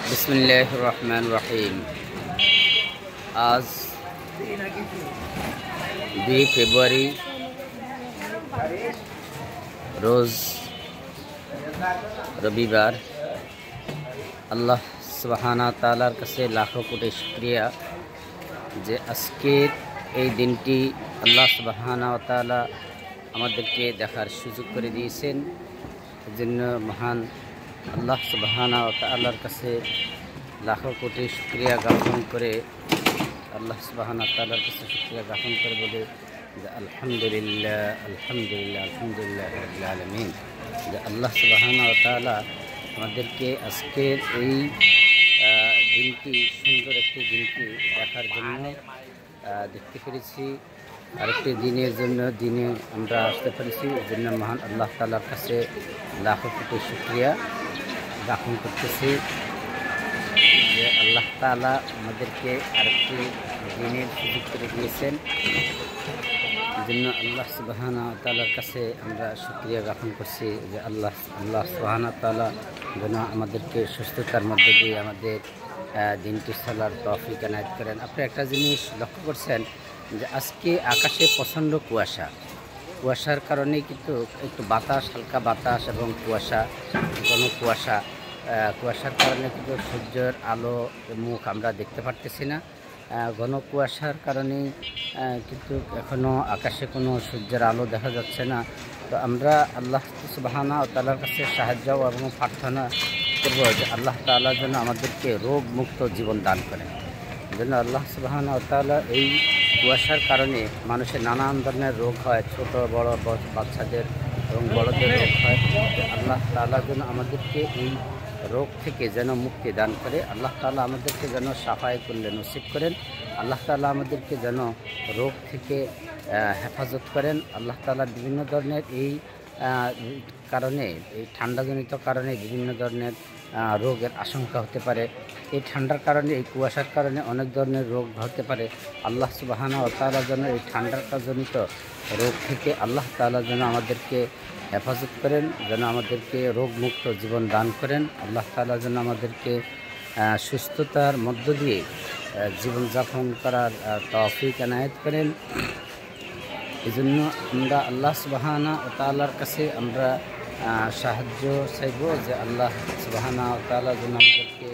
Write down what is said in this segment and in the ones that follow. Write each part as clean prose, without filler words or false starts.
बिस्मिल्लाहिर रहमानिर रहीम। आज 2 फेब्रुआरी रोज रविवार। আল্লাহ সুবহানাহু ওয়া তাআলার কাছে লাখো কোটি শুকরিয়া যে আজকের এই দিনটি আল্লাহ সুবহানাহু ওয়া তাআলা আমাদেরকে দেখার সুযোগ করে দিয়েছেন। এজন্য মহান আল্লাহ সুবহানাহু ওয়া তাআলার কাছে লাখো কোটি শুকরিয়া জ্ঞাপন করে আল্লাহ সুবহানাহু ওয়া তাআলার কাছে শুকরিয়া জ্ঞাপন করে বলে যে আলহামদুলিল্লাহ আলহামদুলিল্লাহ আলহামদুলিল্লাহ রাব্বিল আলামিন। যে আল্লাহ সুবহানাহু ওয়া তাআলা আমাদেরকে আজকের এই দিনটি সুন্দর একটি দিনটি দেখার জন্য দেখতে পেরেছি, আরেকটি দিনের জন্য দিনে আমরা আসতে পেরেছি। এই জন্য মহান আল্লাহ তাআলার কাছে লাখো কোটি শুকরিয়া জ্ঞাপন করতেছি যে আল্লাহ তাআলা আমাদেরকে আরেকটি দিনের সুযোগ করে দিয়েছেন। এই জন্য আল্লাহ সুবহানাহু ওয়া তাআলার কাছে আমরা শুকরিয়া জ্ঞাপন করছি যে আল্লাহ সুবহানাহু ওয়া তাআলা যেন আমাদেরকে সুস্থতার মধ্যে দিয়ে আমাদের দিনটি চলার তৌফিক এনায়েত করেন। আপনি একটা জিনিস লক্ষ্য করছেন যে আজকে আকাশে প্রচণ্ড কুয়াশার কারণে কিন্তু একটু বাতাস, হালকা বাতাস এবং ঘন কুয়াশার কারণে কিন্তু সূর্যের আলো মুখ আমরা দেখতে পারতেছি না। ঘন কুয়াশার কারণে কিন্তু এখনও আকাশে কোনো সূর্যের আলো দেখা যাচ্ছে না। তো আমরা আল্লাহ সুবহানাহু ওয়া তাআলার কাছে সাহায্য এবং প্রার্থনা করব যে আল্লাহ তাআলা যেন আমাদেরকে রোগ মুক্ত জীবন দান করেন। যেন আল্লাহ সুবহানাহু ওয়া তাআলা এই কুয়াশার কারণে মানুষের নানান ধরনের রোগ হয়, ছোট বড় বাচ্চাদের এবং বড়দের রোগ হয়। আল্লাহ তাআলা যেন আমাদেরকে এই রোগ থেকে যেন মুক্তি দান করে, আল্লাহ তাআলা আমাদেরকে যেন সাফায়ে কুল্লে নসিব করেন, আল্লাহ তাআলা আমাদেরকে যেন রোগ থেকে হেফাজত করেন। আল্লাহ তাআলা বিভিন্ন ধরনের এই কারণে, এই ঠান্ডাজনিত কারণে বিভিন্ন ধরনের রোগের আশঙ্কা হতে পারে। এই ঠান্ডার কারণে, এই কুয়াশার কারণে অনেক ধরনের রোগ হতে পারে। আল্লাহ সুবহানাহু ওয়া তাআলা যেন এই ঠান্ডাজনিত রোগ থেকে আল্লাহ তাআলা যেন আমাদেরকে হেফাজত করেন, যেন আমাদেরকে রোগমুক্ত জীবন দান করেন। আল্লাহ তাআলা যেন আমাদেরকে সুস্থতার মধ্য দিয়ে জীবনযাপন করার তৌফিক এনায়েত করেন। এই জন্য আমরা আল্লাহ সুবহানাহু ওয়া তাআলার কাছে আমরা সাহায্য চাইব যে আল্লাহ সুবহানাহু ওয়া তাআলা যেন আমাদেরকে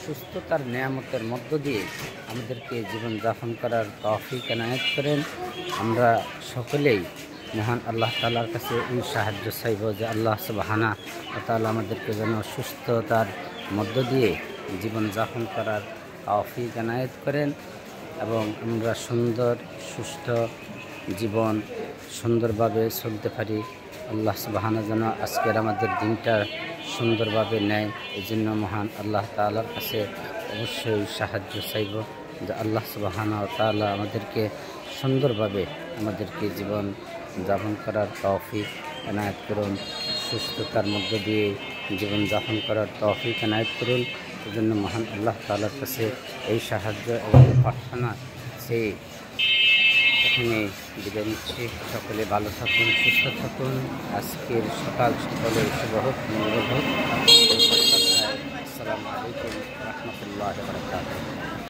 সুস্থতার নেয়ামতের মধ্য দিয়ে আমাদেরকে জীবনযাপন করার তৌফিক এনায়েত করেন। আমরা সকলেই মহান আল্লাহ তাআলার কাছে এই সাহায্য চাইব যে আল্লাহ সুবহানাহু ওয়া তাআলা আমাদেরকে যেন সুস্থতার মধ্য দিয়ে জীবনযাপন করার তৌফিক এনায়েত করেন এবং আমরা সুন্দর সুস্থ জীবন সুন্দরভাবে চলতে পারি। আল্লাহ সুবহানাহু যেন আজকের আমাদের দিনটা সুন্দরভাবে নেয়। এই জন্য মহান আল্লাহ তাআলার কাছে অবশ্যই সাহায্য চাইব যে আল্লাহ সুবহানাহু ওয়া তাআলা আমাদেরকে সুন্দরভাবে আমাদেরকে জীবন যাপন করার তৌফিক এনায়েত করুন, সুস্থতার মধ্য দিয়ে জীবনযাপন করার তৌফিক এনায়েত করুন। এই জন্য মহান আল্লাহ তাআলার কাছে এই সাহায্য এবং প্রার্থনা সেই এখানে বিদায় নিচ্ছি। সকলে ভালো থাকুন, সুস্থ থাকুন। আজকের সকাল সকলের শুভ হোক, মঙ্গল হোক। আসসালামু আলাইকুম ওয়া রাহমাতুল্লাহি ওয়া বারাকাতুহু।